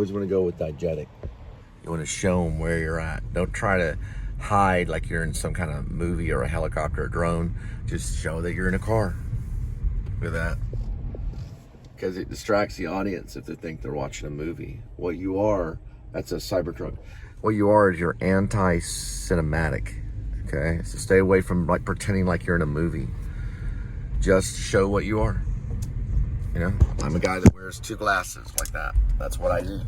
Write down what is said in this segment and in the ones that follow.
always want to go with diegetic. You want to show them where you're at. Don't try to hide like you're in some kind of movie or a helicopter or drone. Just show that you're in a car. Look at that. Because it distracts the audience if they think they're watching a movie. What you are, that's a Cybertruck. What you are is you're anti-cinematic, okay? So stay away from like pretending like you're in a movie. Just show what you are. You know, I'm a guy that wears 2 glasses like that. That's what I do.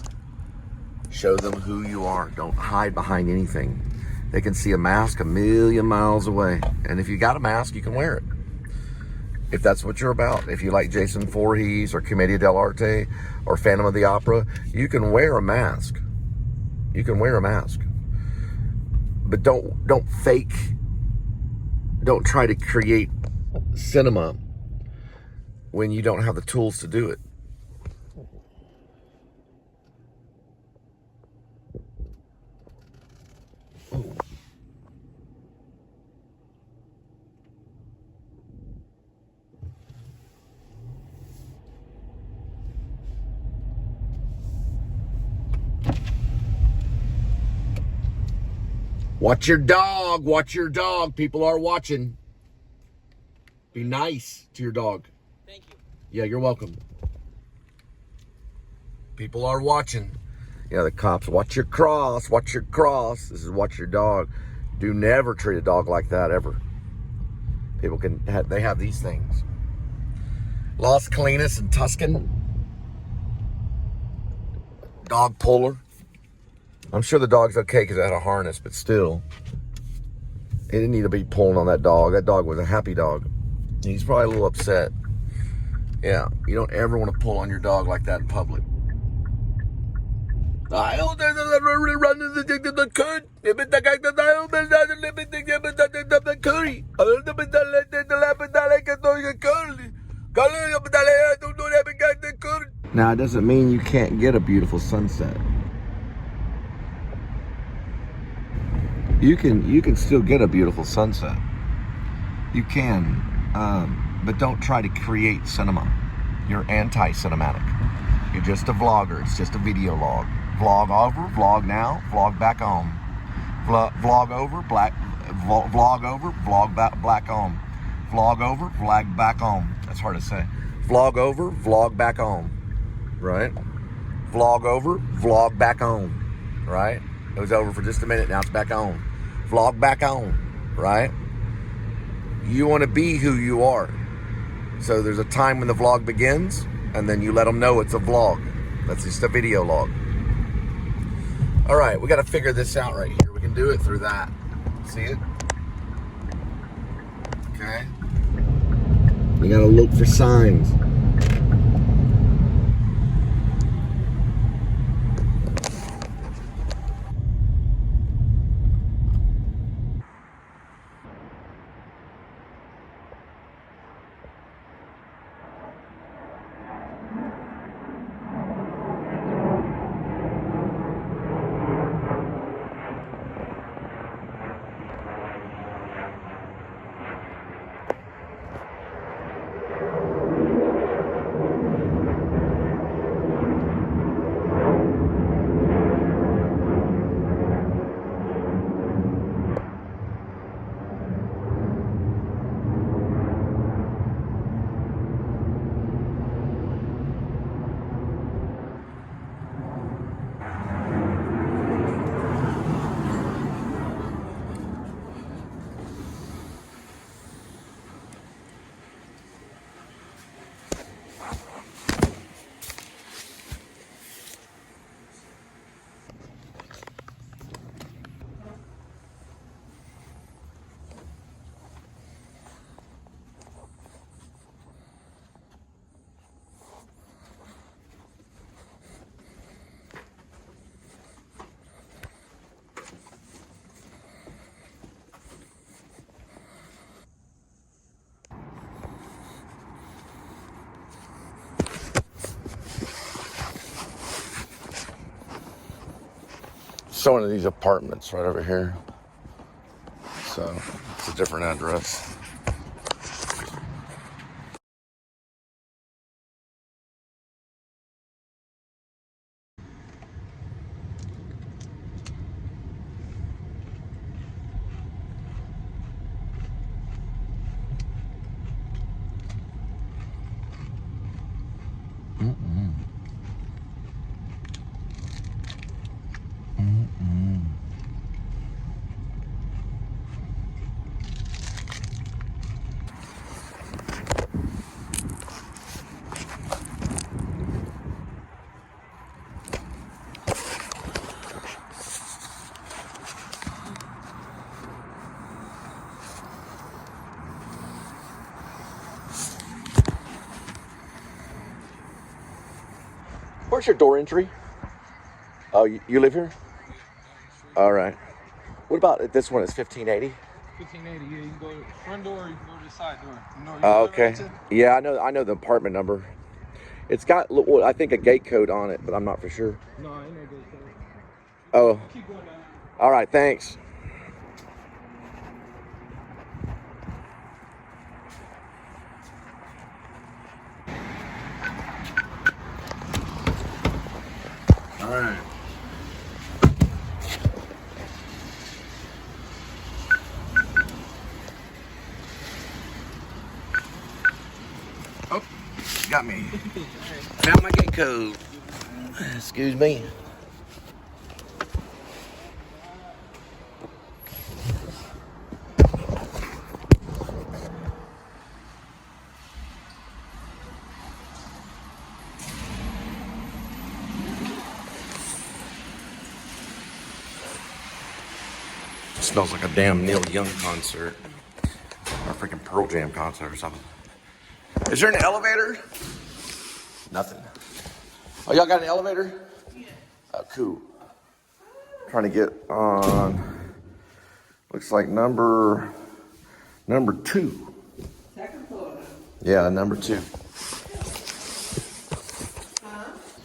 Show them who you are. Don't hide behind anything. They can see a mask a million miles away. And if you got a mask, you can wear it. If that's what you're about. If you like Jason Voorhees or Commedia dell'arte or Phantom of the Opera, you can wear a mask. You can wear a mask. But don't fake. Don't try to create cinema when you don't have the tools to do it. Oh. Watch your dog. Watch your dog. People are watching. Be nice to your dog. Thank you. Yeah, you're welcome. People are watching. Yeah, the cops, watch your cross. Watch your cross. This is watch your dog. Do never treat a dog like that, ever. People they have these things. Las Colinas and Tuscan. Dog puller. I'm sure the dog's okay because it had a harness, but still. It didn't need to be pulling on that dog. That dog was a happy dog. He's probably a little upset. Yeah, you don't ever want to pull on your dog like that in public. Now, it doesn't mean you can't get a beautiful sunset. You can still get a beautiful sunset. You can, but don't try to create cinema. You're anti-cinematic. You're just a vlogger. It's just a video log. Vlog over, vlog now, vlog back on. Vlog over, vlog over, vlog back on. Vlog over, vlog back on. That's hard to say. Vlog over, vlog back on. Right? Vlog over, vlog back on. Right? It was over for just a minute. Now it's back on. Vlog back on. Right? You want to be who you are. So there's a time when the vlog begins, and then you let them know it's a vlog. That's just a video log. All right, we got to figure this out right here. We can do it through that. See it? Okay. We got to look for signs. It's one of these apartments right over here. So it's a different address. Where's your door entry? Oh, you live here? All right. What about this one? It's 1580. 1580. Yeah, you can go to the front door, or you can go to the side door. You know, Okay. Yeah, I know the apartment number. It's got, I think, a gate code on it, but I'm not for sure. No, I ain't no gate code. Oh. Keep going down. All right, thanks. All right. Oh, got me. Found my gate code. Excuse me. Smells like a damn Neil Young concert. Or a freaking Pearl Jam concert or something. Is there an elevator? Nothing. Oh, y'all got an elevator? Yeah. Oh, cool. Trying to get on, looks like number 2. Second floor. Yeah, number 2.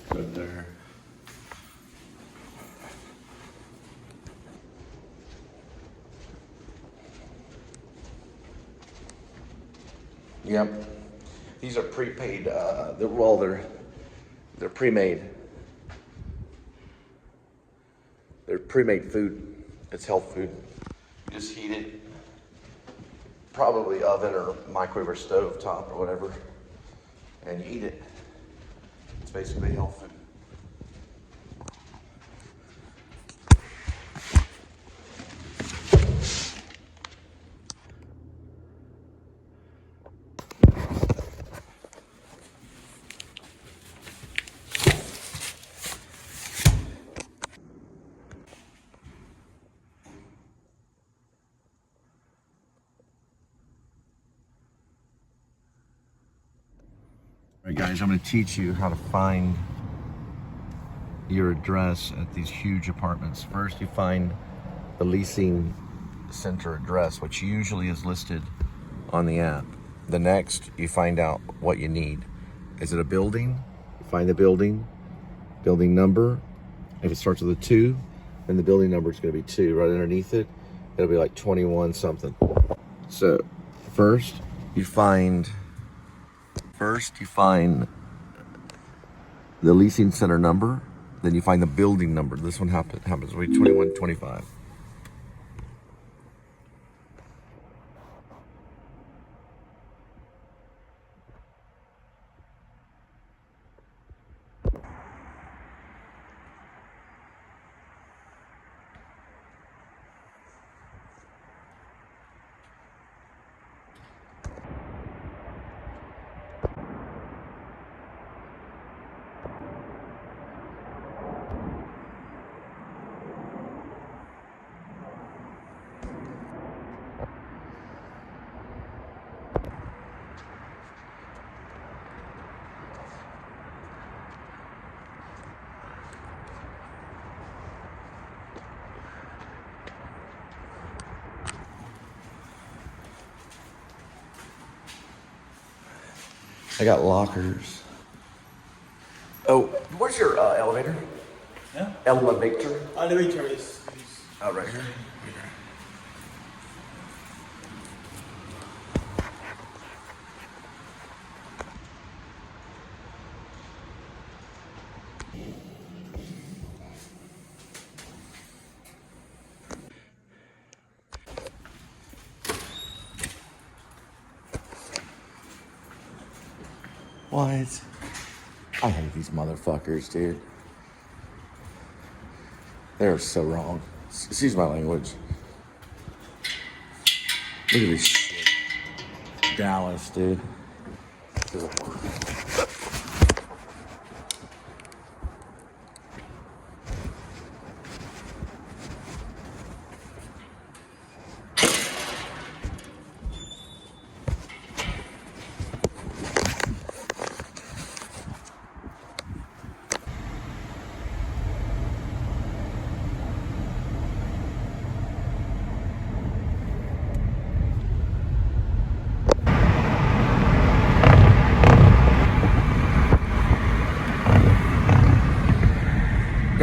Good there. Yep. These are prepaid, they're pre-made. They're pre-made food. It's health food. You just heat it. Probably oven or microwave or stove top or whatever. And you eat it. It's basically health food. All right, guys, I'm going to teach you how to find your address at these huge apartments. First, you find the leasing center address, which usually is listed on the app. The next, you find out what you need. Is it a building? You find the building number. If it starts with a 2, then the building number is going to be 2. Right underneath it, it'll be like 21 something. So, first you find the leasing center number, then you find the building number. This one happens to be 2125. I got lockers. Oh, where's your elevator? Yeah. Elevator? Elevator is. Oh, right here. What? I hate these motherfuckers, dude. They're so wrong. Excuse my language. Look at this shit. Dallas, dude.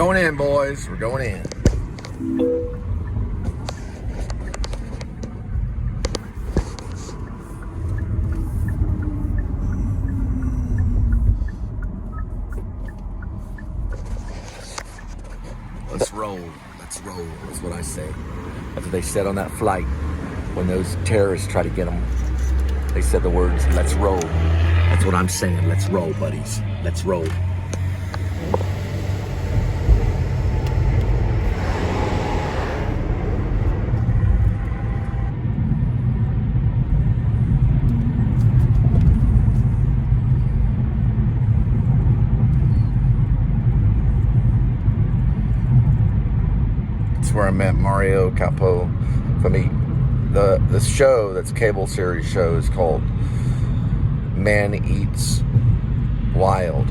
going in, boys. We're going in. Let's roll. Let's roll. That's what I say. That's what they said on that flight when those terrorists tried to get them. They said the words, let's roll. That's what I'm saying. Let's roll, buddies. Let's roll. Where I met Mario Capo from the show that's a cable series show is called Man Eats Wild.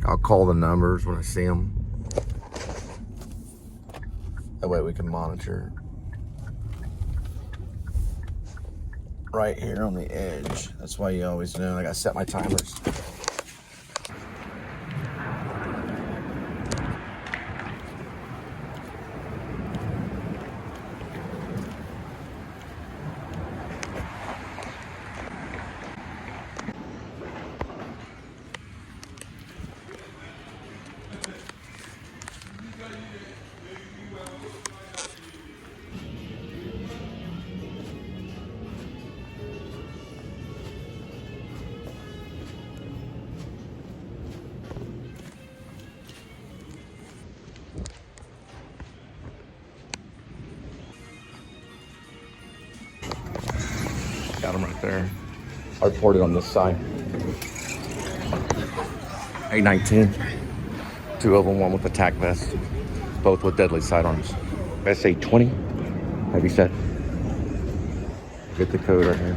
I'll call the numbers when I see them. That way we can monitor. Right here on the edge. That's why you always know I gotta set my timers. Got them right there. I reported on this side. 819. Two of them, one with attack vest. Both with deadly sidearms. SA-20, heavy set. Get the code right here.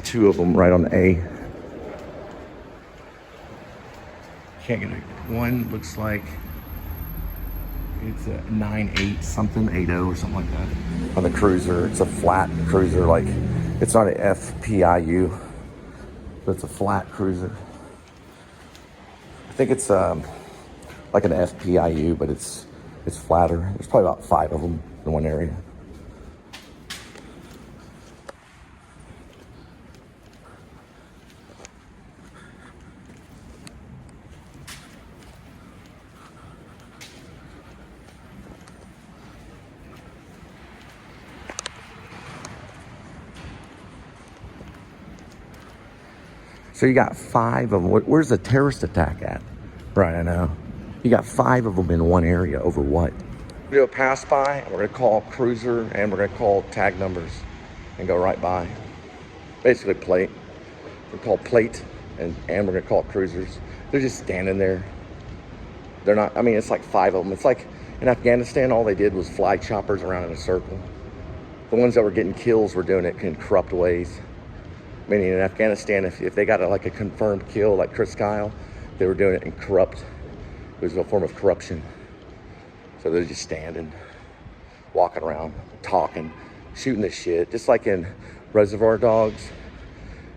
Two of them right on the A. Can't get it. One looks like it's a 9.8 something, 8.0 or something like that. On the cruiser, it's a flat cruiser, like it's not an FPIU, but it's a flat cruiser. I think it's like an FPIU, but it's flatter. There's probably about 5 of them in one area. So you got 5 of them. Where's the terrorist attack at? Right, I know. You got 5 of them in one area over what? We do a pass by, and we're gonna call cruiser, and we're gonna call tag numbers, and go right by. Basically plate. We call plate, and we're gonna call cruisers. They're just standing there. They're not, I mean, it's like 5 of them. It's like in Afghanistan, all they did was fly choppers around in a circle. The ones that were getting kills were doing it in corrupt ways. Meaning in Afghanistan, if they got like a confirmed kill, like Chris Kyle, they were doing it in corrupt. It was a form of corruption. So they're just standing, walking around, talking, shooting this shit. Just like in Reservoir Dogs,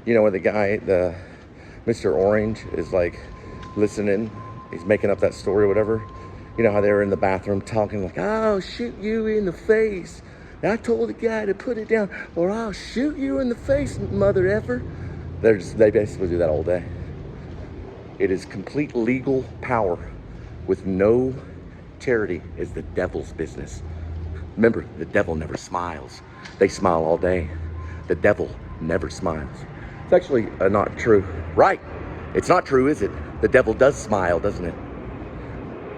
you know, where the guy, the Mr. Orange is like listening, he's making up that story or whatever. You know how they were in the bathroom talking like, "I'll shoot you in the face. I told the guy to put it down, or I'll shoot you in the face, mother effer." They basically do that all day. It is complete legal power with no charity. Is the devil's business. Remember, the devil never smiles. They smile all day. The devil never smiles. It's actually not true. Right. It's not true, is it? The devil does smile, doesn't it?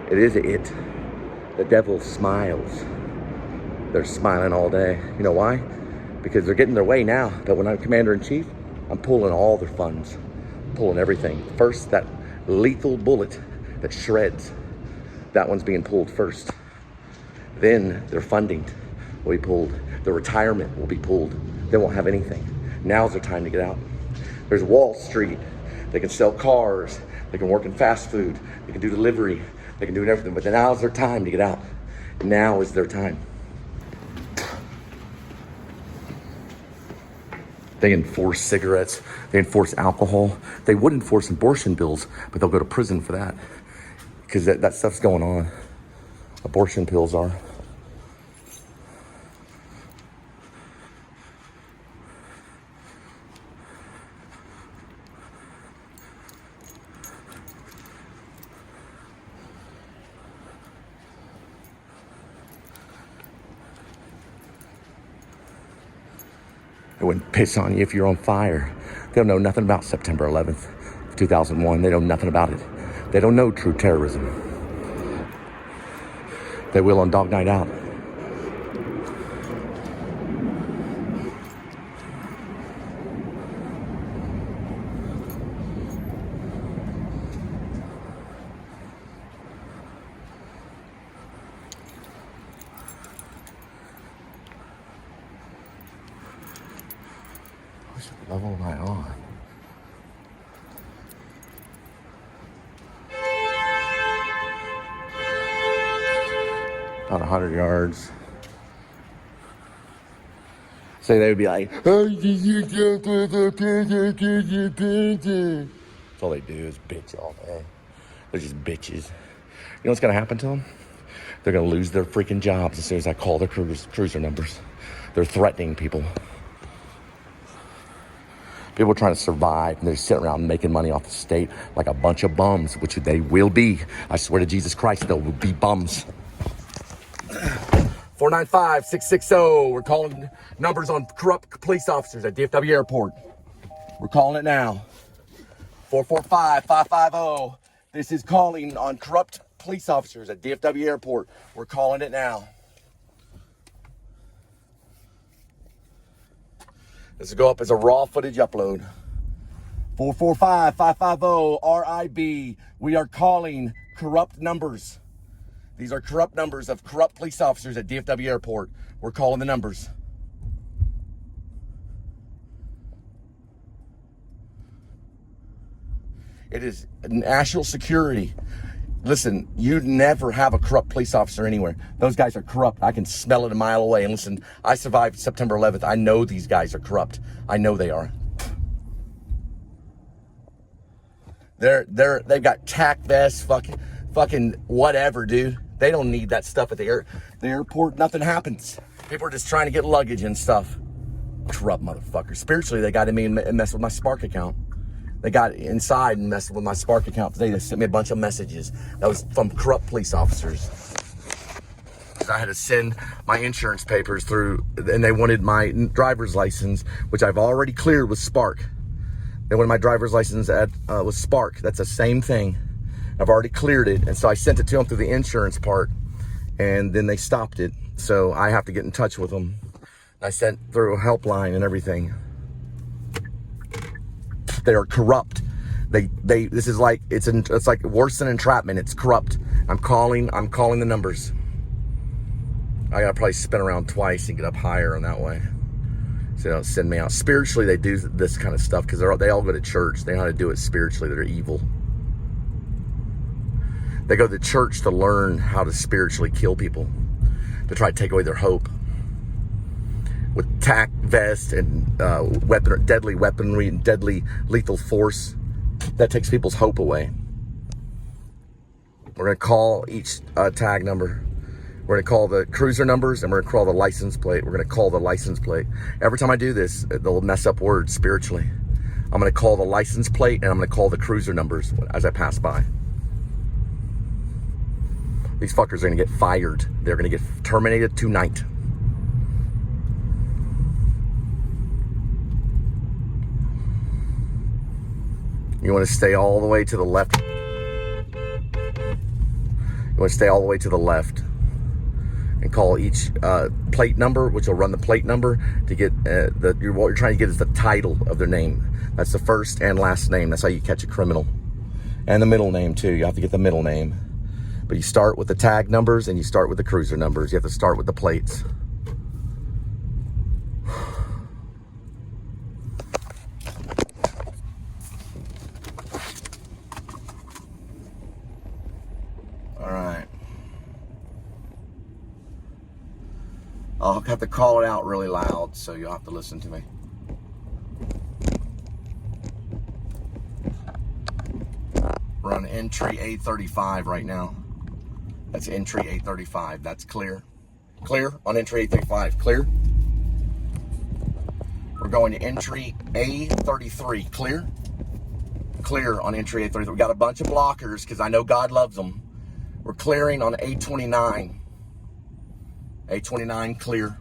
It is it. The devil smiles. They're smiling all day. You know why? Because they're getting their way now. But when I'm commander-in-chief, I'm pulling all their funds. pulling everything. First, that lethal bullet that shreds, that one's being pulled first. Then their funding will be pulled. Their retirement will be pulled. They won't have anything. Now's their time to get out. There's Wall Street. They can sell cars. They can work in fast food. They can do delivery. They can do everything. But now's their time to get out. Now is their time. They enforce cigarettes. They enforce alcohol. They would enforce abortion bills, but they'll go to prison for that. Because that stuff's going on. Abortion pills are. They wouldn't piss on you if you're on fire. They don't know nothing about September 11th, 2001. They know nothing about it. They don't know true terrorism. They will on Dog Night Out. What level am I on? About 100 yards. So they would be like, that's all they do is bitch all day. They're just bitches. You know what's gonna happen to them? They're gonna lose their freaking jobs as soon as I call their cruiser numbers. They're threatening people. People are trying to survive, and they're sitting around making money off the state like a bunch of bums, which they will be. I swear to Jesus Christ, they'll be bums. 495-660. We're calling numbers on corrupt police officers at DFW Airport. We're calling it now. 445-550. This is calling on corrupt police officers at DFW Airport. We're calling it now. This will go up as a raw footage upload. 445-550 RIB. We are calling corrupt numbers. These are corrupt numbers of corrupt police officers at DFW Airport. We're calling the numbers. It is national security. Listen, you'd never have a corrupt police officer anywhere. Those guys are corrupt. I can smell it a mile away. And listen, I survived September 11th. I know these guys are corrupt. I know they are. They've got tack vests, fucking whatever, dude. They don't need that stuff at the airport. Nothing happens. People are just trying to get luggage and stuff. Corrupt motherfuckers. Spiritually, they got in me and messed with my Spark account. They got inside and messed with my Spark account. They just sent me a bunch of messages. That was from corrupt police officers. I had to send my insurance papers through, and they wanted my driver's license, which I've already cleared with Spark. They wanted my driver's license with Spark. That's the same thing. I've already cleared it, and so I sent it to them through the insurance part, and then they stopped it. So I have to get in touch with them. I sent through a helpline and everything. They are corrupt. This is like, it's like worse than entrapment. It's corrupt. I'm calling the numbers. I gotta probably spin around twice and get up higher on that way. So they don't send me out. Spiritually, they do this kind of stuff because they all go to church. They know how to do it spiritually. They're evil. They go to church to learn how to spiritually kill people, to try to take away their hope. With tack vests and deadly weaponry and deadly lethal force, that takes people's hope away. We're gonna call each tag number. We're gonna call the cruiser numbers, and we're gonna call the license plate. We're gonna call the license plate. Every time I do this, they'll mess up words spiritually. I'm gonna call the license plate, and I'm gonna call the cruiser numbers as I pass by. These fuckers are gonna get fired. They're gonna get terminated tonight. You want to stay all the way to the left. You want to stay all the way to the left. and call each plate number, which will run the plate number to get what you're trying to get is the title of their name. That's the first and last name. That's how you catch a criminal. And the middle name too. You have to get the middle name. But you start with the tag numbers and you start with the cruiser numbers. You have to start with the plates. All right. I'll have to call it out really loud, so you'll have to listen to me. We're on entry A35 right now. That's entry A35. That's clear. Clear on entry A35. Clear. We're going to entry A33. Clear. Clear on entry A33. We got a bunch of blockers because I know God loves them. We're clearing on A29. A29 clear.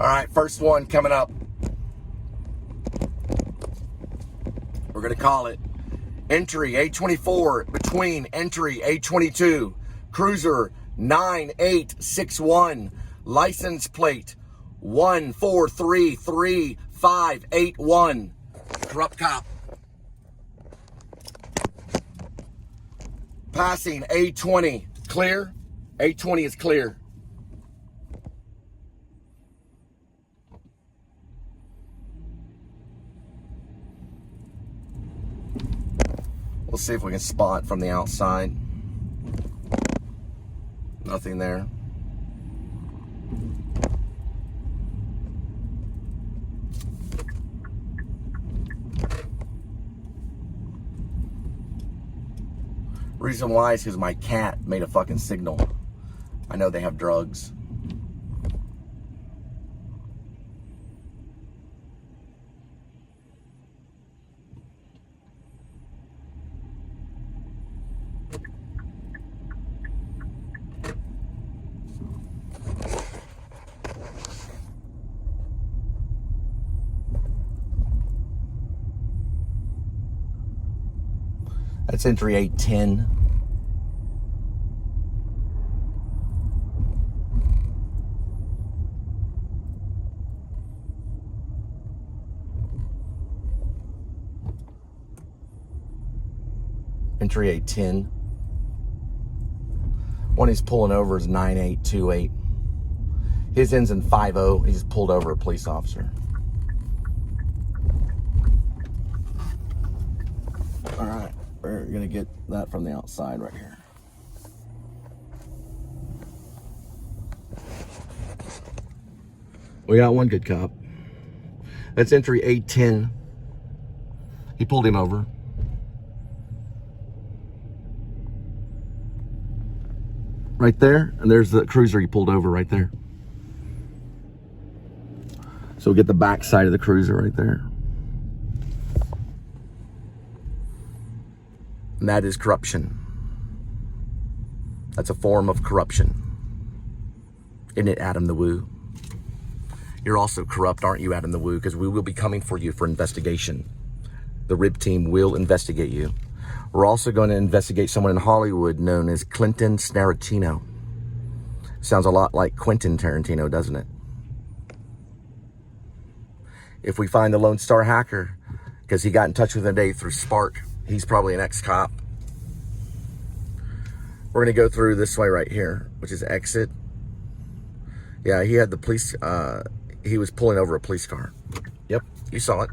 All right, first one coming up. We're going to call it entry A24 between entry A22, cruiser 9861, license plate 1433581, corrupt cop. Passing A20, clear. A20 is clear. We'll see if we can spot from the outside. Nothing there. Reason why is because my cat made a fucking signal. I know they have drugs. That's entry 810. Entry 810. One he's pulling over is 9828. His ends in 50. He's pulled over a police officer. All right. We're gonna get that from the outside right here. We got one good cop. That's entry 810. He pulled him over. Right there, and there's the cruiser he pulled over right there. So we'll get the back side of the cruiser right there. And that is corruption. That's a form of corruption. Isn't it, Adam the Woo? You're also corrupt, aren't you, Adam the Woo? Because we will be coming for you for investigation. The RIB team will investigate you. We're also going to investigate someone in Hollywood known as Clinton Snarantino. Sounds a lot like Quentin Tarantino, doesn't it? If we find the Lone Star hacker, because he got in touch with him today through Spark, he's probably an ex-cop. We're going to go through this way right here, which is exit. Yeah, he had the police, he was pulling over a police car. Yep, you saw it.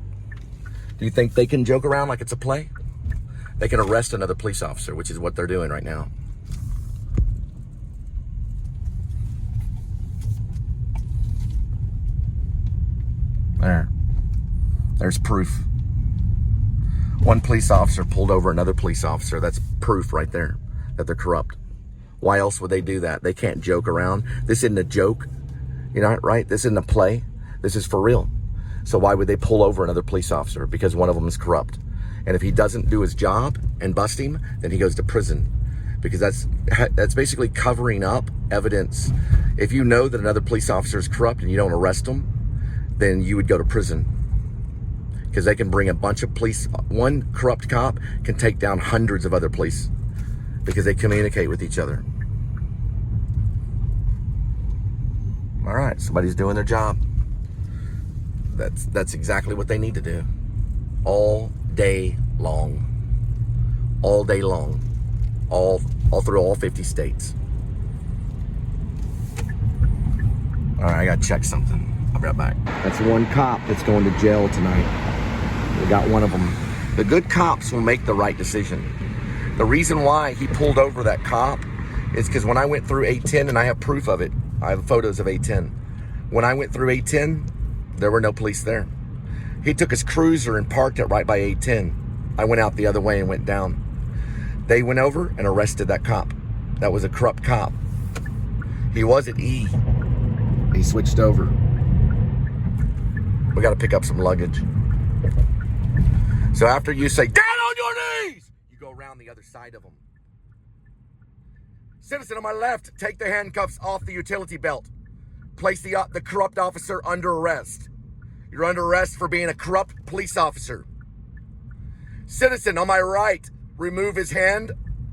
Do you think they can joke around like it's a play? They can arrest another police officer, which is what they're doing right now. There's proof. One police officer pulled over another police officer. That's proof right there that they're corrupt. Why else would they do that? They can't joke around. This isn't a joke, you know, right? This isn't a play. This is for real. So why would they pull over another police officer? Because one of them is corrupt. And if he doesn't do his job and bust him, then he goes to prison, because that's basically covering up evidence. If you know that another police officer is corrupt and you don't arrest him, then you would go to prison, because they can bring a bunch of police. One corrupt cop can take down hundreds of other police because they communicate with each other. All right, somebody's doing their job. That's exactly what they need to do. All day long. All day long. All through all 50 states. All right, I gotta check something. I'll be right back. That's one cop that's going to jail tonight. We got one of them. The good cops will make the right decision. The reason why he pulled over that cop is because when I went through 810, and I have proof of it, I have photos of 810. When I went through 810, there were no police there. He took his cruiser and parked it right by 810. I went out the other way and went down. They went over and arrested that cop. That was a corrupt cop. He was at E. He switched over. We got to pick up some luggage. So after you say, down on your knees, you go around the other side of them. Citizen on my left, take the handcuffs off the utility belt. Place the corrupt officer under arrest. You're under arrest for being a corrupt police officer. Citizen on my right, remove his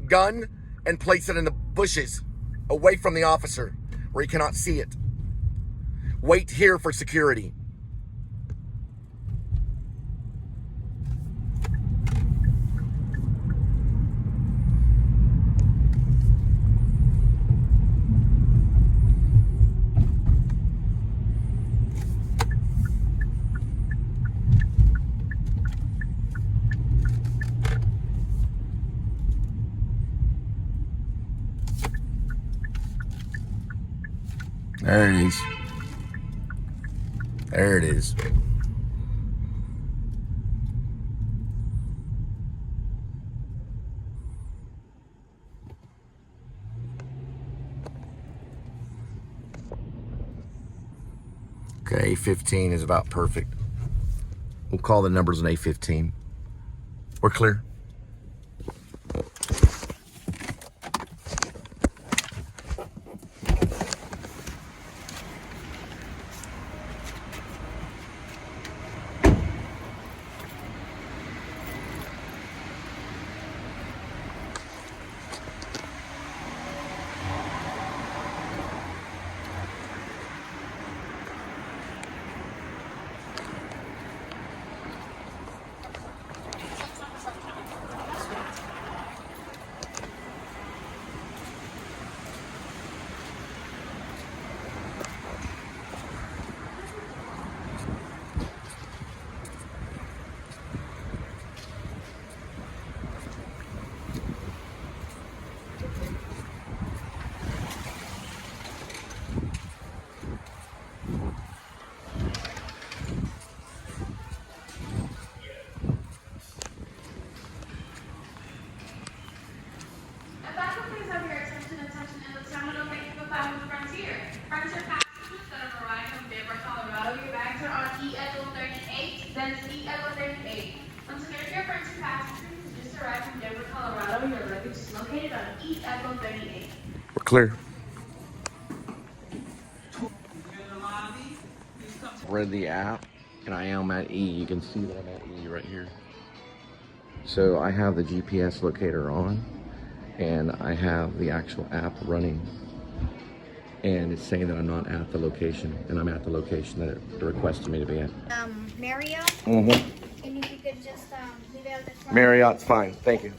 gun, and place it in the bushes, away from the officer, where he cannot see it. Wait here for security. There it is. There it is. Okay, A15 is about perfect. We'll call the numbers an A15. We're clear. We're clear. Read the app, and I am at E. You can see that I'm at E right here. So I have the GPS locator on, and I have the actual app running. And it's saying that I'm not at the location, and I'm at the location that it requested me to be at. Marriott? Mm-hmm. And if you could just leave out the front. Marriott's fine, thank you.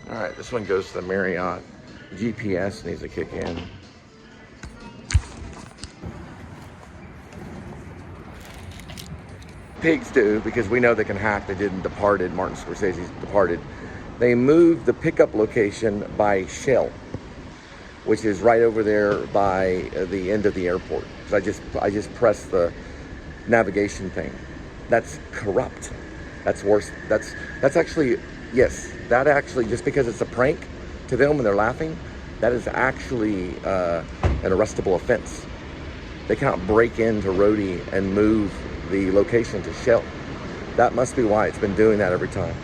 All right, this one goes to the Marriott. GPS needs to kick in. Pigs do, because we know they can hack. They did in Departed, Martin Scorsese's Departed. They moved the pickup location by Shell, which is right over there by the end of the airport. So I just pressed the navigation thing. That's corrupt. That's worse. That's actually, yes, that actually, just because it's a prank to them and they're laughing, that is actually an arrestable offense. They cannot break into Roadie and move the location to Shell. That must be why it's been doing that every time.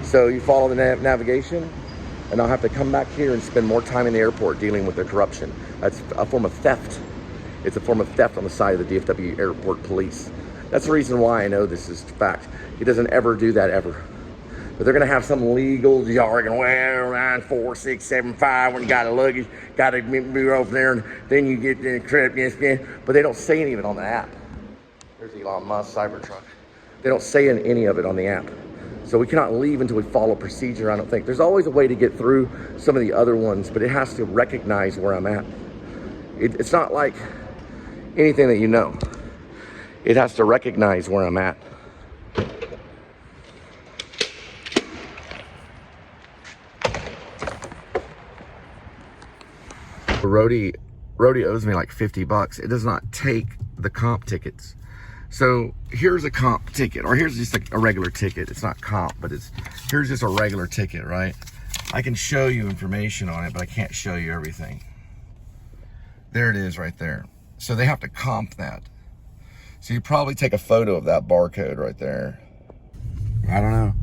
So you follow the navigation, and I'll have to come back here and spend more time in the airport dealing with the corruption. That's a form of theft. It's a form of theft on the side of the DFW airport police. That's the reason why I know this is fact. He doesn't ever do that ever. But they're gonna have some legal jargon, well, 9, 4, 6, 7, 5, when you got a luggage, gotta be over there, and then you get the trip, yes. But they don't say any of it on the app. There's Elon Musk Cybertruck. They don't say any of it on the app. So we cannot leave until we follow procedure, I don't think. There's always a way to get through some of the other ones, but it has to recognize where I'm at. It's not like anything that you know. It has to recognize where I'm at. Roadie owes me like $50. It does not take the comp tickets. So here's a comp ticket, or here's just a regular ticket. It's not comp, but here's just a regular ticket, right? I can show you information on it, but I can't show you everything. There it is right there. So they have to comp that. So you probably take a photo of that barcode right there. I don't know.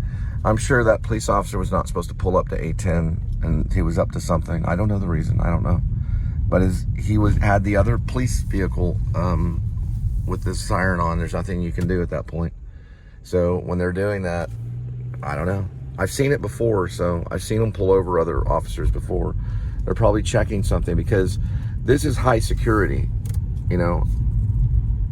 I'm sure that police officer was not supposed to pull up to A10, and he was up to something. I don't know the reason. I don't know. But he had the other police vehicle with this siren on. There's nothing you can do at that point. So when they're doing that, I don't know. I've seen it before, so I've seen them pull over other officers before. They're probably checking something because this is high security. You know,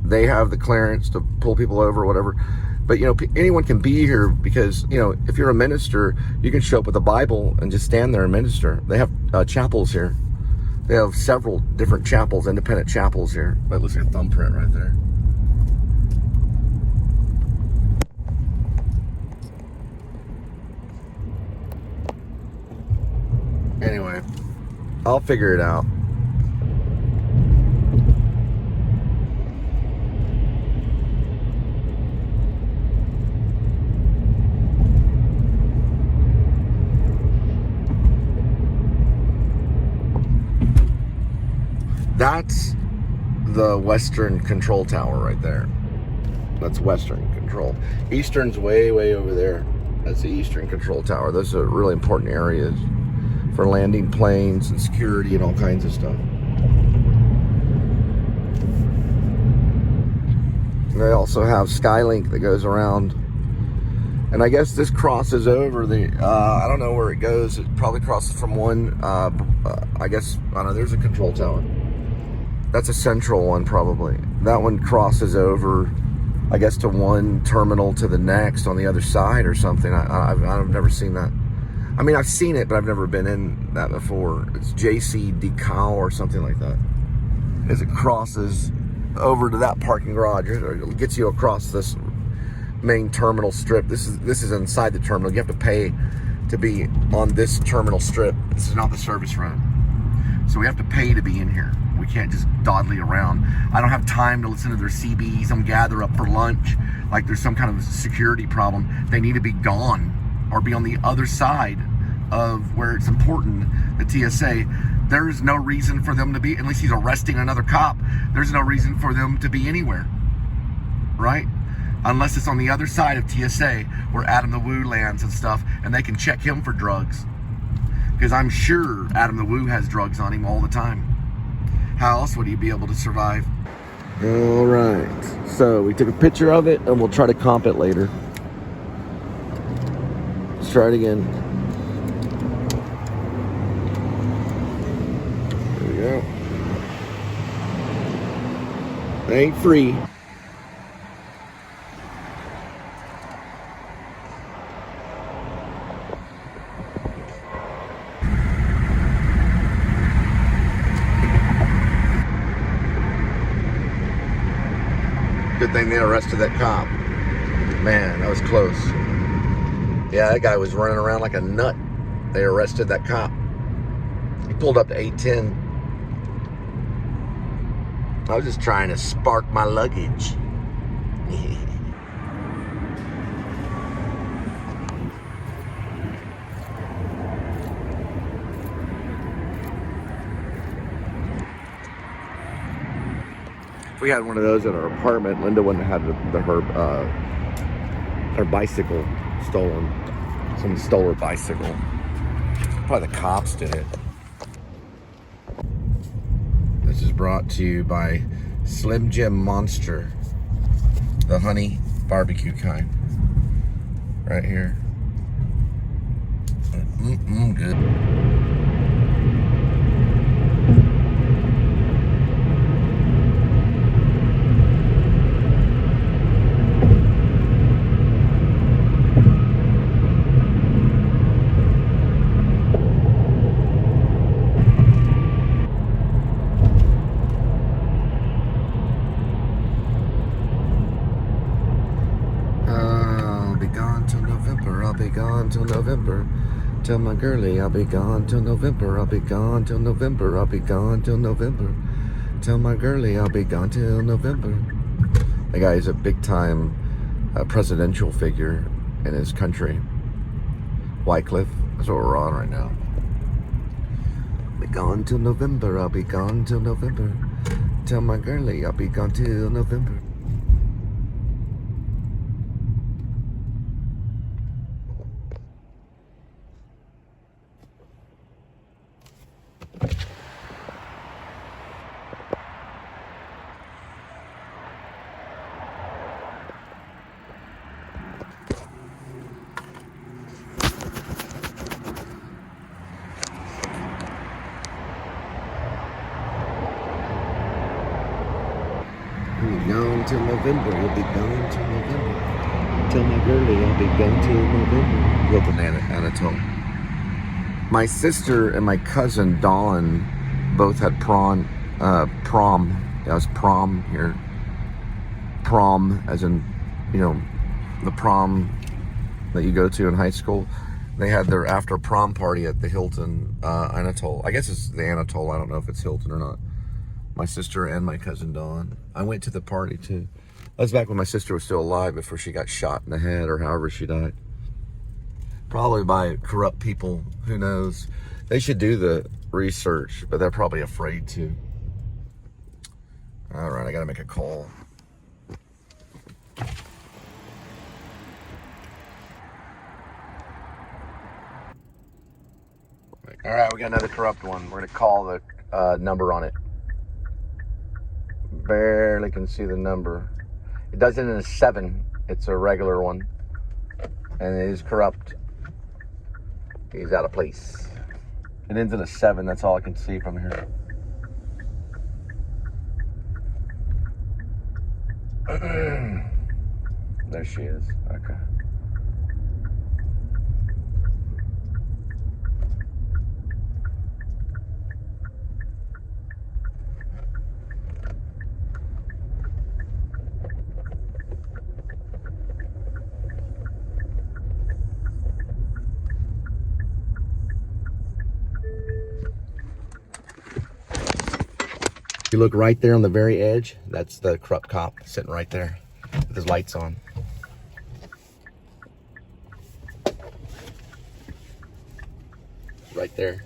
they have the clearance to pull people over, whatever. But, you know, anyone can be here because, you know, if you're a minister, you can show up with a Bible and just stand there and minister. They have chapels here. They have several different chapels, independent chapels here. That looks like a thumbprint right there. Anyway, I'll figure it out. That's the Western Control Tower right there. That's Western Control. Eastern's way over there. That's the Eastern Control Tower. Those are really important areas for landing planes and security and all kinds of stuff. They also have Skylink that goes around. And I guess this crosses over the, I don't know where it goes. It probably crosses from one, I guess, I don't know, there's a control tower. That's a central one, probably. That one crosses over, I guess, to one terminal to the next on the other side or something. I've never seen that. I mean, I've seen it, but I've never been in that before. It's JC Decal or something like that. As it crosses over to that parking garage, it gets you across this main terminal strip. This is inside the terminal. You have to pay to be on this terminal strip. This is not the service road. So we have to pay to be in here. We can't just dawdle around. I don't have time to listen to their CBs and gather up for lunch like there's some kind of security problem. They need to be gone or be on the other side of where it's important, the TSA. There's no reason for them to be, unless he's arresting another cop, there's no reason for them to be anywhere, right? Unless it's on the other side of TSA where Adam the Woo lands and stuff, and they can check him for drugs. Because I'm sure Adam the Woo has drugs on him all the time. How else would he be able to survive? All right, so we took a picture of it and we'll try to comp it later. Let's try it again. There we go. It ain't free. Good thing they arrested that cop. Man, that was close. Yeah, that guy was running around like a nut. They arrested that cop. He pulled up to 810. I was just trying to spark my luggage. If we had one of those at our apartment, Linda wouldn't have had her bicycle stolen. Someone stole her bicycle. Probably the cops did it. This is brought to you by Slim Jim Monster, the honey barbecue kind. Right here. Good. I'll be gone till November. Tell my girlie I'll be gone till November. I'll be gone till November. I'll be gone till November. Tell my girlie I'll be gone till November. That guy is a big time presidential figure in his country. Wycliffe, that's what we're on right now. I'll be gone till November. I'll be gone till November. Tell my girlie I'll be gone till November. Gone till November, you'll be gone till November. Tell my girlie I'll be gone till November. Grew up in Anatole. My sister and my cousin Dawn both had prom. That was prom here. Prom, as in, you know, the prom that you go to in high school. They had their after prom party at the Hilton Anatole. I guess it's the Anatole. I don't know if it's Hilton or not. My sister and my cousin Dawn. I went to the party too. That was back when my sister was still alive, before she got shot in the head or however she died. Probably by corrupt people. Who knows? They should do the research, but they're probably afraid to. All right, I gotta make a call. All right, we got another corrupt one. We're gonna call the number on it. Barely can see the number. It does it in a 7. It's a regular one, and it is corrupt. He's out of place. It ends in a 7. That's all I can see from here. There she is. Okay. You look right there on the very edge, that's the corrupt cop sitting right there with his lights on. Right there.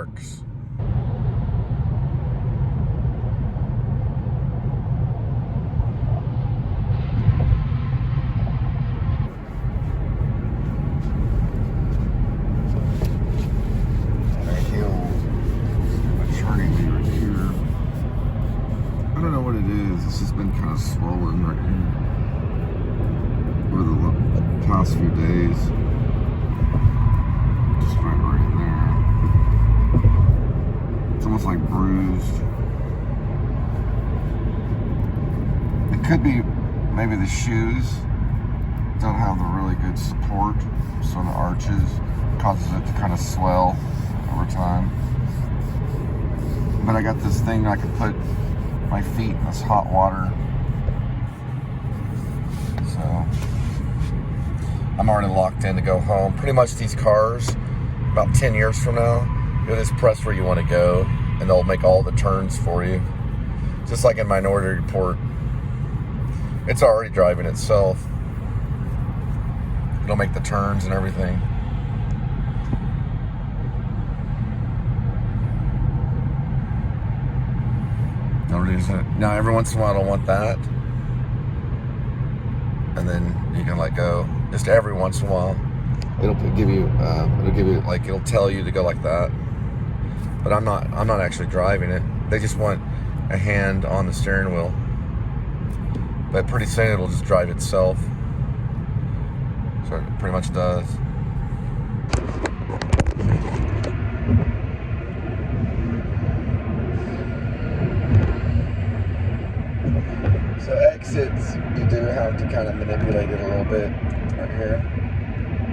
parks. I don't know what it is. It's just been kind of swollen right here over the past few days. Just right in there. It's almost like bruised. It could be maybe the shoes don't have the really good support, so the arches causes it to kind of swell over time. But I got this thing I can put my feet in this hot water, so I'm already locked in to go home. Pretty much these cars, about 10 years from now, you'll just press where you want to go and they'll make all the turns for you, just like in Minority Report. It's already driving itself. It'll make the turns and everything. Now every once in a while I don't want that, and then you can let go. Just every once in a while, it'll give you like, it'll tell you to go like that. But I'm not actually driving it. They just want a hand on the steering wheel. But pretty soon it'll just drive itself. So it pretty much does. So exits, you do have to kind of manipulate it a little bit right here.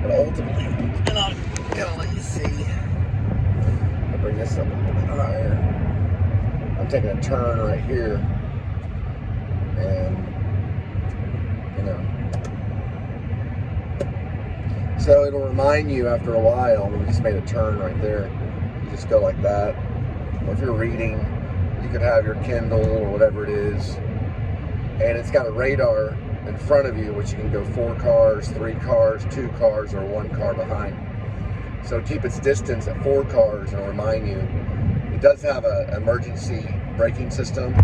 But ultimately, and I'll let you see. I'll bring this up a little bit higher. I'm taking a turn right here. And, so it'll remind you after a while, we just made a turn right there. You just go like that. Or if you're reading, you could have your Kindle or whatever it is. And it's got a radar in front of you, which you can go 4 cars, 3 cars, 2 cars, or 1 car behind. So keep its distance at 4 cars and it'll remind you. It does have an emergency braking system,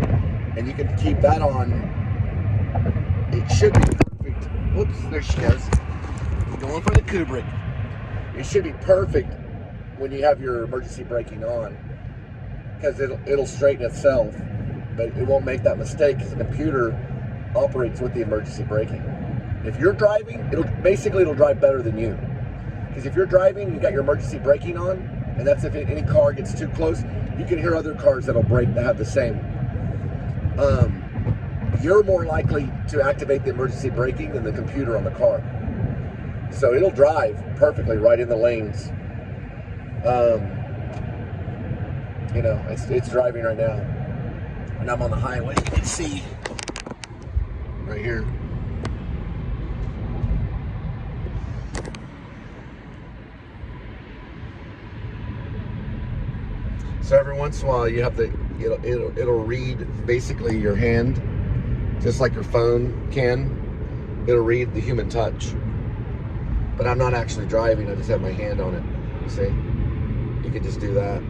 and you can keep that on. It should be perfect. Whoops, there she goes. Going for the Kubrick. It should be perfect when you have your emergency braking on, because it'll straighten itself. But it won't make that mistake because the computer operates with the emergency braking. If you're driving, it'll drive better than you. Because if you're driving, you got your emergency braking on, and that's if any car gets too close, you can hear other cars that'll brake that have the same. You're more likely to activate the emergency braking than the computer on the car. So it'll drive perfectly right in the lanes. It's driving right now. And I'm on the highway, you can see right here. So every once in a while you have to, it'll read basically your hand, just like your phone can. It'll read the human touch. But I'm not actually driving, I just have my hand on it. See? You can just do that.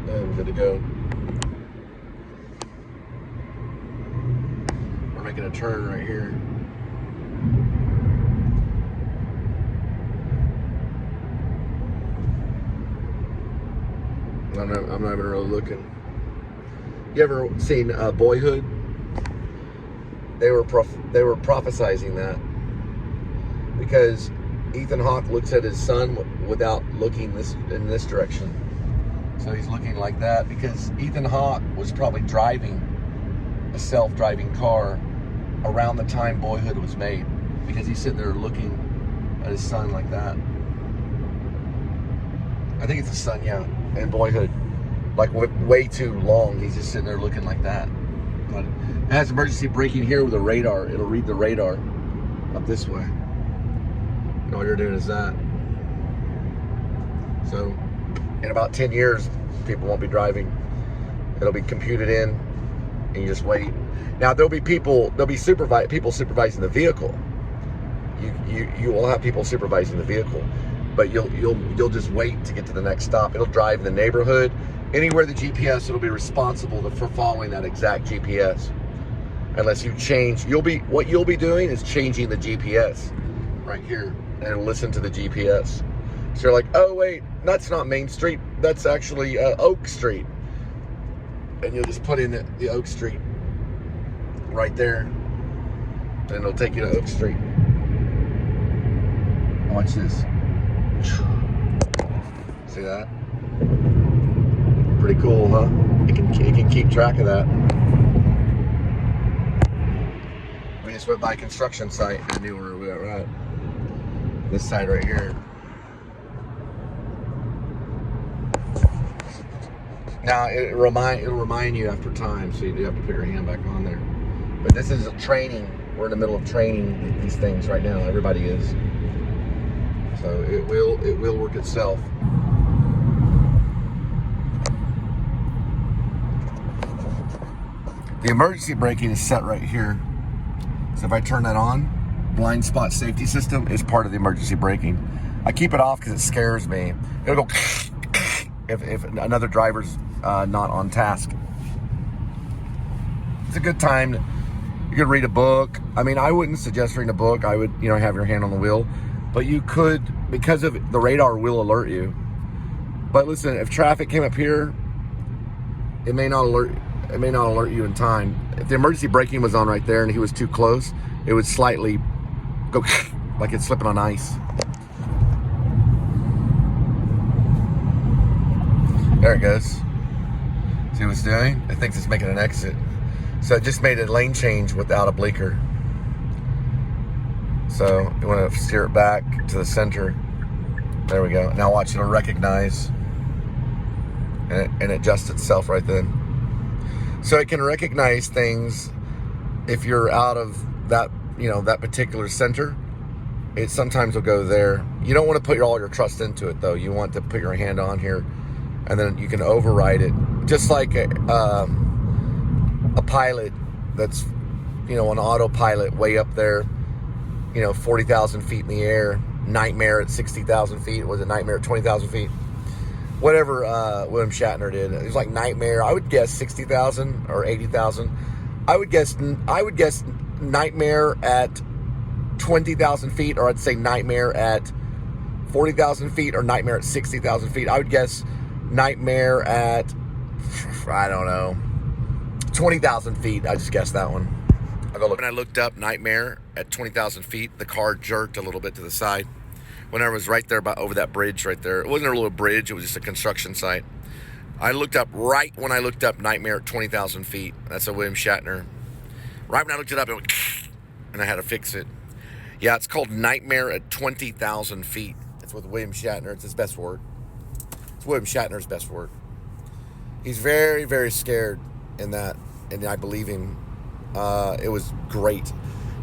And good to go. We're making a turn right here. I'm not even really looking. You ever seen Boyhood? They were prophesizing that, because Ethan Hawke looks at his son without looking in this direction. So he's looking like that because Ethan Hawke was probably driving a self-driving car around the time Boyhood was made, because he's sitting there looking at his son like that. I think it's his son, yeah, in Boyhood. Like way too long, he's just sitting there looking like that. But it has emergency braking here with a radar. It'll read the radar up this way. And all you're doing is that. So in about 10 years, people won't be driving. It'll be computed in, and you just wait. Now there'll be people supervising the vehicle. You will have people supervising the vehicle. but you'll just wait to get to the next stop. It'll drive in the neighborhood. Anywhere the GPS, it'll be responsible for following that exact GPS. Unless you change, what you'll be doing is changing the GPS right here, and it'll listen to the GPS. So you're like, oh wait, that's not Main Street, that's actually Oak Street. And you'll just put in the Oak Street right there, and it'll take you to Oak Street. Watch this. See that? Pretty cool, huh? It can keep track of that. We just went by a construction site and knew where we were at. This side right here. Now it'll remind you after time, so you do have to put your hand back on there. But this is a training. We're in the middle of training these things right now. Everybody is. So it will work itself. The emergency braking is set right here. So if I turn that on, blind spot safety system is part of the emergency braking. I keep it off because it scares me. It'll go if another driver's not on task. It's a good time. You could read a book. I mean, I wouldn't suggest reading a book. I would, have your hand on the wheel. But you could, because of the radar will alert you. But listen, if traffic came up here, it may not alert you in time. If the emergency braking was on right there and he was too close, it would slightly go like it's slipping on ice. There it goes. See what it's doing? It thinks it's making an exit. So it just made a lane change without a blinker. So you want to steer it back to the center. There we go. Now watch, it'll recognize and adjust itself right then. So it can recognize things if you're out of that, that particular center. It sometimes will go there. You don't want to put all your trust into it though. You want to put your hand on here, and then you can override it, just like a pilot that's, on autopilot way up there, 40,000 feet in the air. Nightmare at 60,000 feet. Was it Nightmare at 20,000 feet? Whatever William Shatner did. It was like Nightmare. I would guess 60,000 or 80,000. I would guess Nightmare at 20,000 feet, or I'd say Nightmare at 40,000 feet, or Nightmare at 60,000 feet. I would guess Nightmare at, I don't know, 20,000 feet. I just guessed that one. I'll go look. When I looked up Nightmare at 20,000 feet, the car jerked a little bit to the side. When I was right there over that bridge right there. It wasn't a little bridge, it was just a construction site. I looked up right when I looked up Nightmare at 20,000 feet. That's a William Shatner. Right when I looked it up, it went, and I had to fix it. Yeah, it's called Nightmare at 20,000 feet. It's with William Shatner. It's his best work. It's William Shatner's best work. He's very, very scared in that, and I believe him. It was great.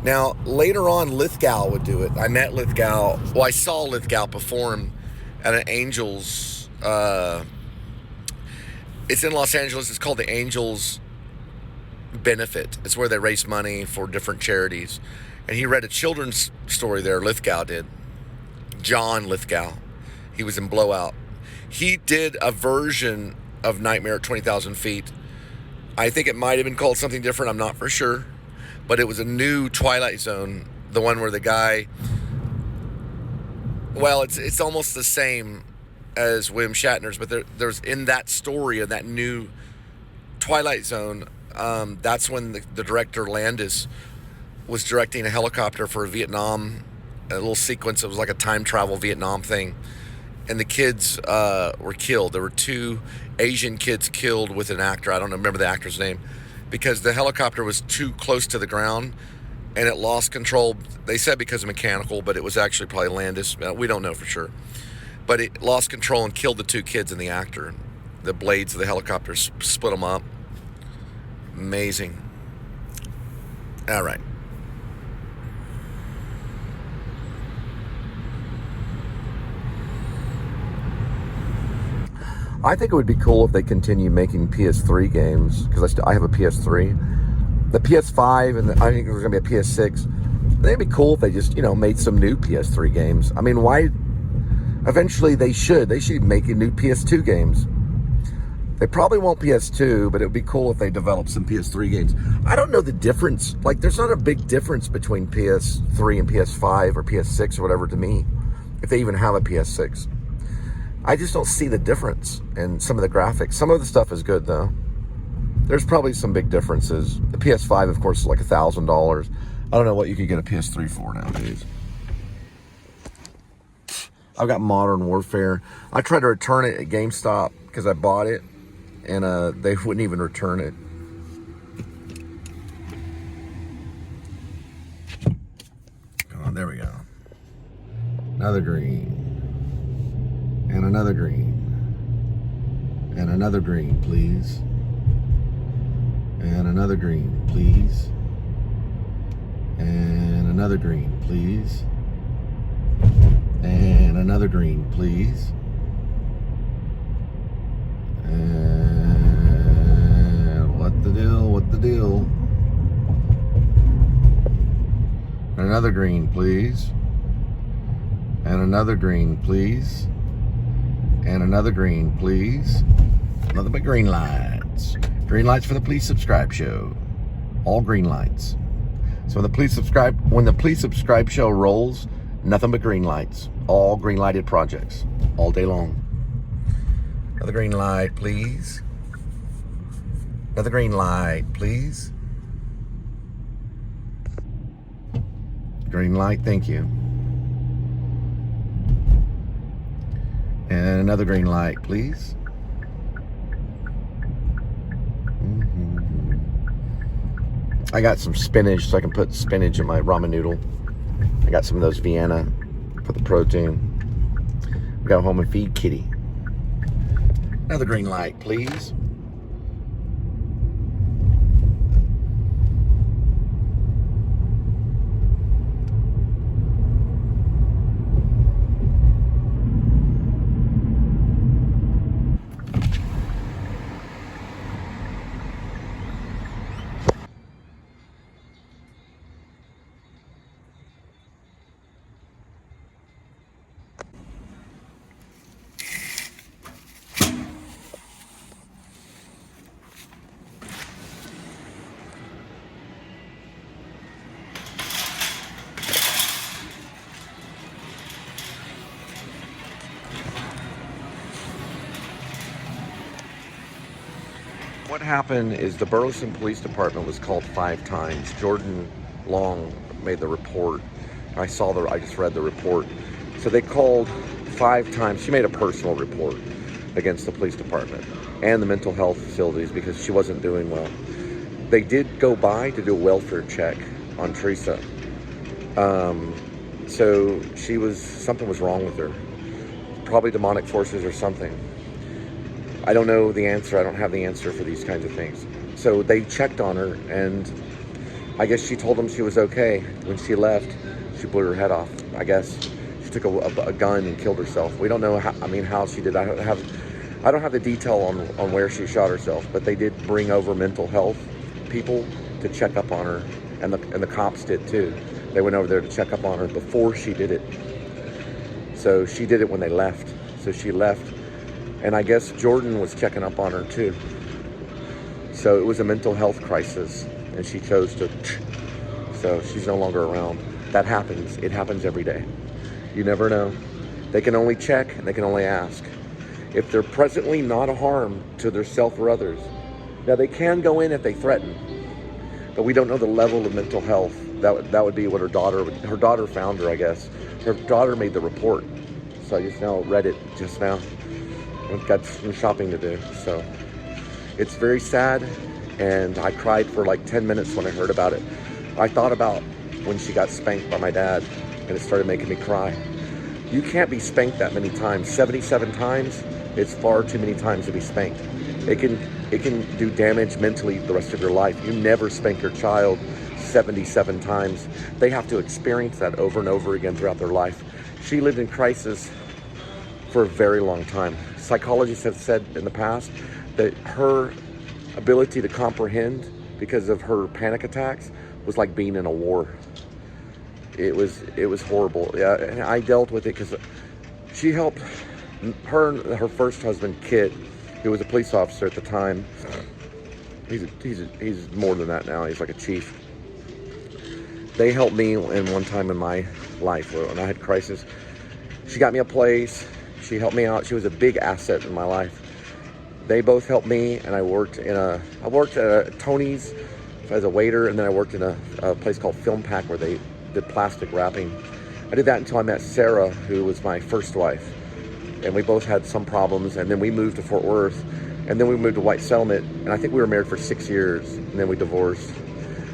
Now, later on, Lithgow would do it. I met Lithgow. Well, I saw Lithgow perform at an Angels. It's in Los Angeles. It's called the Angels Benefit. It's where they raise money for different charities. And he read a children's story there. Lithgow did. John Lithgow. He was in Blowout. He did a version of Nightmare at 20,000 feet. I think it might have been called something different. I'm not for sure. But it was a new Twilight Zone, the one where the guy, well, it's almost the same as William Shatner's, but there's in that story of that new Twilight Zone, that's when the director Landis was directing a helicopter for Vietnam, a little sequence. It was like a time travel Vietnam thing, and the kids were killed. There were 2 Asian kids killed with an actor. I don't remember the actor's name, because the helicopter was too close to the ground and it lost control. They said because of mechanical, but it was actually probably Landis. We don't know for sure. But it lost control and killed the 2 kids and the actor. The blades of the helicopter split them up. Amazing. All right. I think it would be cool if they continue making PS3 games, because I have a PS3. The PS5, and I think there's going to be a PS6. It'd be cool if they just, made some new PS3 games. I mean, why? Eventually they should be making new PS2 games. They probably won't PS2, but it would be cool if they developed some PS3 games. I don't know the difference. Like, there's not a big difference between PS3 and PS5 or PS6 or whatever to me, if they even have a PS6. I just don't see the difference in some of the graphics. Some of the stuff is good, though. There's probably some big differences. The PS5, of course, is like $1,000. I don't know what you could get a PS3 for nowadays. I've got Modern Warfare. I tried to return it at GameStop because I bought it, and they wouldn't even return it. Come on, there we go. Another green. And another green. And another green, please. And another green, please. And another green, please. And another green, please. And what the deal? What the deal? Another green, please. And another green, please. And another green, please. Nothing but green lights. Green lights for the Please Subscribe show. All green lights. So when the Please Subscribe show rolls, nothing but green lights. All green lighted projects. All day long. Another green light, please. Another green light, please. Green light, thank you. And another green light, please. I got some spinach, so I can put spinach in my ramen noodle. I got some of those Vienna for the protein. We go home and feed Kitty. Another green light, please. What happened is the Burleson Police Department was called 5 times. Jordan Long made the report. I just read the report. So they called 5 times. She made a personal report against the police department and the mental health facilities because she wasn't doing well. They did go by to do a welfare check on Teresa. So something was wrong with her. Probably demonic forces or something. I don't know the answer. I don't have the answer for these kinds of things. So they checked on her, and I guess she told them she was okay. When she left, she blew her head off. I guess she took a gun and killed herself. We don't know how she did. I don't have the detail on where she shot herself, but they did bring over mental health people to check up on her, and the cops did too. They went over there to check up on her before she did it. So she did it when they left. So she left. And I guess Jordan was checking up on her too. So it was a mental health crisis, and she chose to. So she's no longer around. That happens. It happens every day. You never know. They can only check and they can only ask. If they're presently not a harm to theirself or others. Now they can go in if they threaten, but we don't know the level of mental health. That would be what her daughter found her, I guess. Her daughter made the report. So I just now read it just now. I've got some shopping to do, so it's very sad, and I cried for like 10 minutes when I heard about it. I thought about when she got spanked by my dad, and it started making me cry. You can't be spanked that many times. 77 times, it's far too many times to be spanked. It can do damage mentally the rest of your life. You never spank your child 77 times. They have to experience that over and over again throughout their life. She lived in crisis for a very long time. Psychologists have said in the past that her ability to comprehend because of her panic attacks was like being in a war. It was horrible. Yeah, and I dealt with it because She helped her and her first husband, Kit, who was a police officer at the time. He's more than that now. He's like a chief. They helped me in one time in my life when I had crisis. She got me a place. She helped me out. She was a big asset in my life. They both helped me, and I worked at Tony's as a waiter, and then I worked in a place called Filmmaker where they did plastic wrapping. I did that until I met Sarah, who was my first wife, and we both had some problems, and then we moved to Fort Worth, and then we moved to White Settlement, and I think we were married for 6 years, and then we divorced.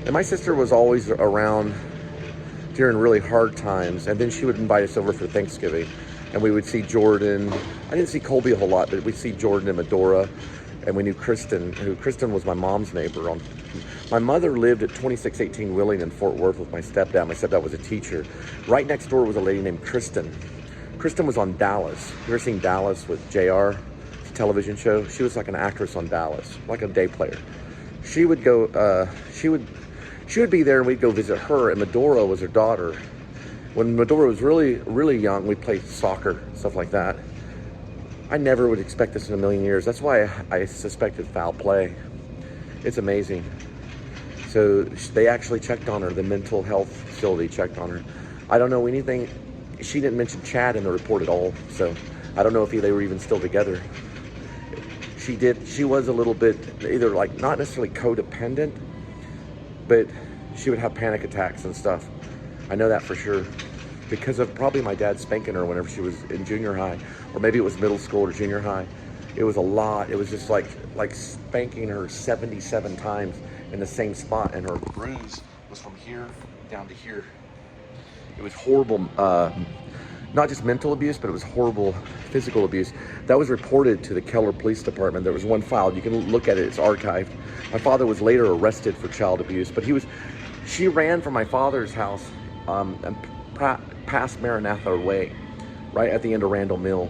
And my sister was always around during really hard times, and then she would invite us over for Thanksgiving, and we would see Jordan. I didn't see Colby a whole lot, but we'd see Jordan and Medora, and we knew Kristen, Kristen was my mom's neighbor. My mother lived at 2618 Willing in Fort Worth with my stepdad. My stepdad was a teacher. Right next door was a lady named Kristen. Kristen was on Dallas. You ever seen Dallas with JR? It's a television show. She was like an actress on Dallas, like a day player. She would go, she would be there, and we'd go visit her, and Medora was her daughter. When Medora was really, really young, we'd play soccer, stuff like that. I never would expect this in a million years. That's why I suspected foul play. It's amazing. So they actually checked on her. The mental health facility checked on her. I don't know anything. She didn't mention Chad in the report at all. So I don't know if they were even still together. She was a little bit either like not necessarily codependent, but she would have panic attacks and stuff. I know that for sure because of probably my dad spanking her whenever she was in junior high, or maybe it was middle school or junior high. It was a lot. It was just like spanking her 77 times in the same spot, and her bruise was from here down to here. It was horrible, not just mental abuse, but it was horrible physical abuse. That was reported to the Keller Police Department. There was one file. You can look at it. It's archived. My father was later arrested for child abuse, but she ran from my father's house and past Maranatha Way, right at the end of Randall Mill,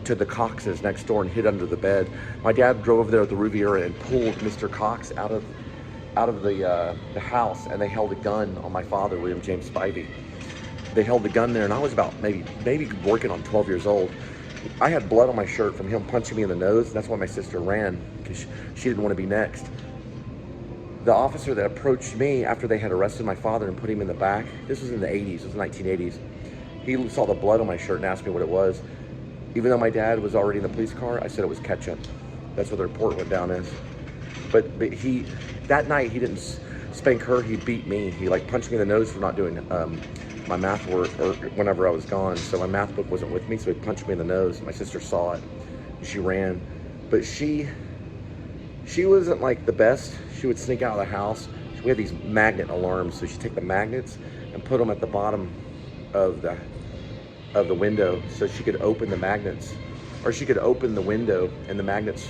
to the Cox's next door and hid under the bed. My dad drove over there at the Riviera and pulled Mr. Cox out of the house, and they held a gun on my father, William James Spivey. They held the gun there, and I was about maybe working on 12 years old. I had blood on my shirt from him punching me in the nose. That's why my sister ran, because she didn't want to be next. The officer that approached me after they had arrested my father and put him in the back, this was in the 80s, it was the 1980s. He saw the blood on my shirt and asked me what it was. Even though my dad was already in the police car, I said it was ketchup. That's what the report went down as. But that night he didn't spank her, he beat me. He punched me in the nose for not doing my math work, or whenever I was gone. So my math book wasn't with me, so he punched me in the nose. My sister saw it, she ran. But she wasn't the best. She would sneak out of the house. We had these magnet alarms, so she'd take the magnets and put them at the bottom of the window, so she could open the magnets, or she could open the window and the magnets.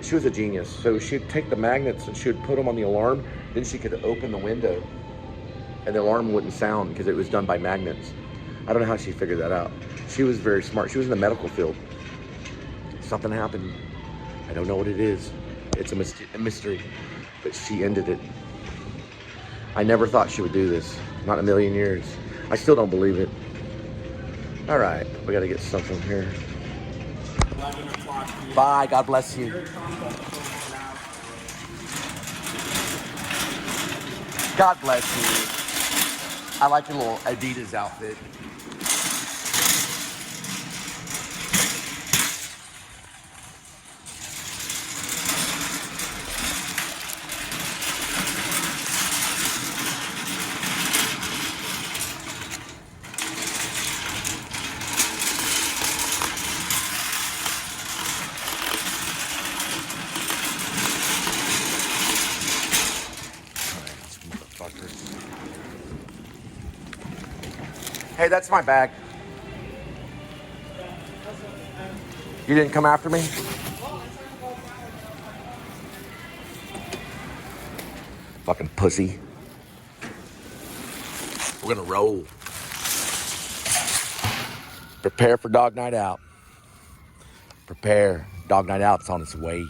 She was a genius. So she'd take the magnets and she would put them on the alarm, then she could open the window and the alarm wouldn't sound because it was done by magnets. I don't know how she figured that out. She was very smart. She was in the medical field. Something happened. I don't know what it is. It's a mystery, but she ended it. I never thought she would do this. Not in a million years. I still don't believe it. All right, we got to get something here. Bye, God bless you. God bless you. I like your little Adidas outfit. Hey, that's my bag. You didn't come after me? Fucking pussy. We're gonna roll. Prepare for dog night out. Prepare. Dog night out's on its way.